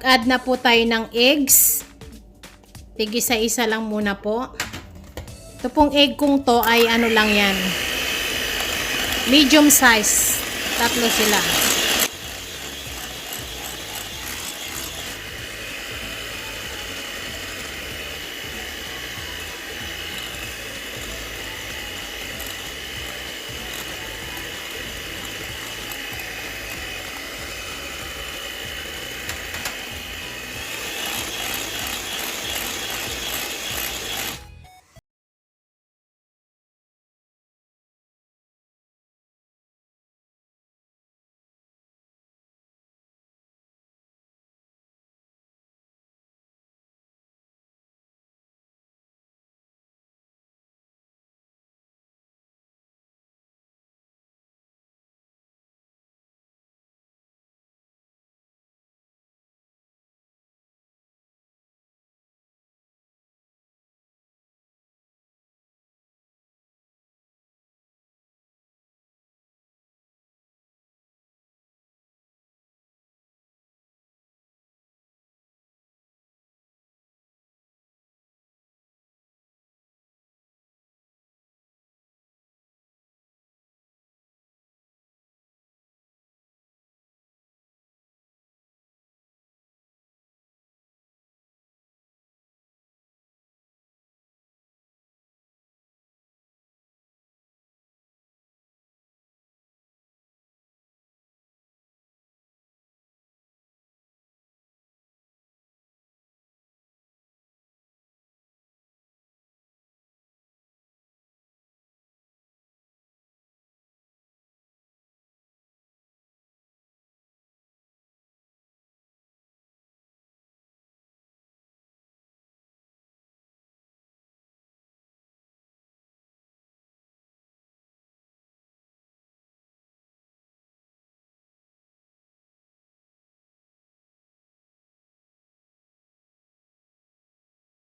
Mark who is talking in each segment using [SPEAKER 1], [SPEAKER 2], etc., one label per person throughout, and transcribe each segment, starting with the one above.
[SPEAKER 1] Add na po tayo ng eggs. Tig-isa-isa lang muna po. Ito pong egg kong to ay ano lang yan. Medium size. Tatlo sila.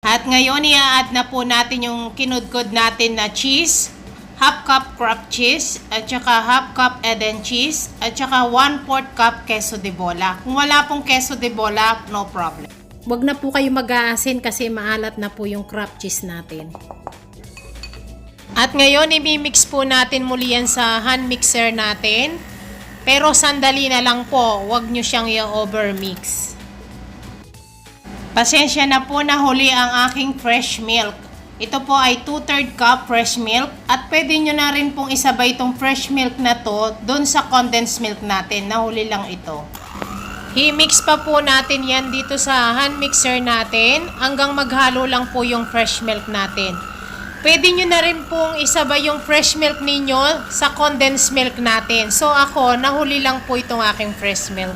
[SPEAKER 1] At ngayon, i-add na po natin yung kinudkod natin na cheese. Half cup Kraft cheese, at saka half cup Eden cheese, at saka 1/4 cup queso de bola. Kung wala pong queso de bola, no problem. Huwag na po kayo mag-aasin kasi maalat na po yung Kraft cheese natin. At ngayon, i-mix po natin muli yan sa hand mixer natin. Pero sandali na lang po, huwag nyo siyang i-overmix. Pasensya na po na huli ang aking fresh milk. Ito po ay 2/3 cup fresh milk at pwede nyo na rin pong isabay itong fresh milk na to doon sa condensed milk natin. Nahuli lang ito. I-mix pa po natin yan dito sa hand mixer natin hanggang maghalo lang po yung fresh milk natin. Pwede nyo na rin pong isabay yung fresh milk ninyo sa condensed milk natin. So ako, nahuli lang po itong aking fresh milk.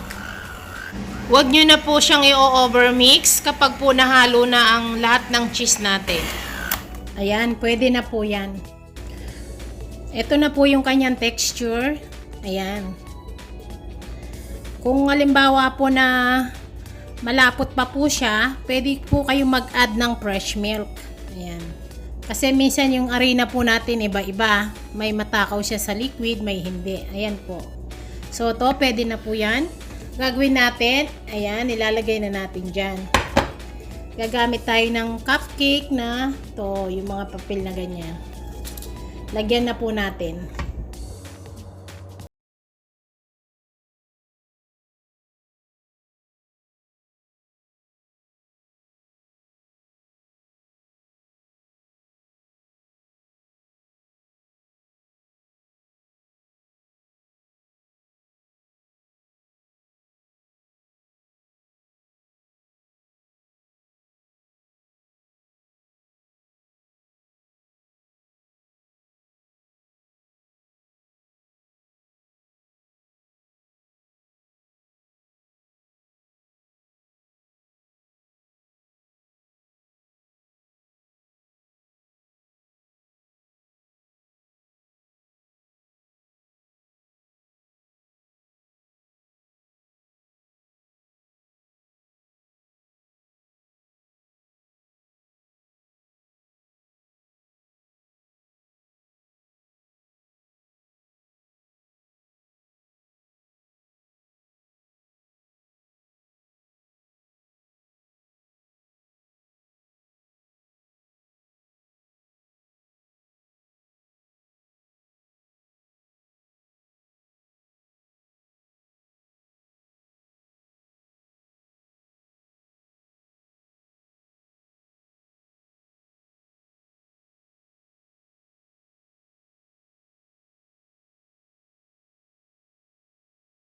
[SPEAKER 1] Huwag nyo na po siyang i-overmix kapag po nahalo na ang lahat ng cheese natin. Ayan, pwede na po yan. Ito na po yung kanyang texture. Ayan. Kung halimbawa po na malapot pa po siya, pwede po kayong mag-add ng fresh milk. Ayan. Kasi minsan yung arena po natin iba-iba. May matakaw siya sa liquid, may hindi. Ayan po. So, to pwede na po yan. Gagawin natin, ayan, ilalagay na natin dyan. Gagamit tayo ng cupcake na to, yung mga papel na ganyan. Lagyan na po natin.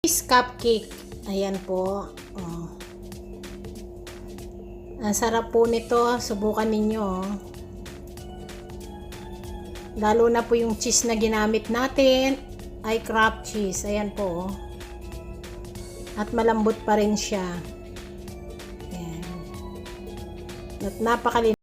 [SPEAKER 1] cheese cupcake. Ayan po. Oh. Ang sarap po nito. Subukan ninyo. Lalo na po yung cheese na ginamit natin ay Kraft cheese. Ayan po. At malambot pa rin siya. Ayan. At napakalinis.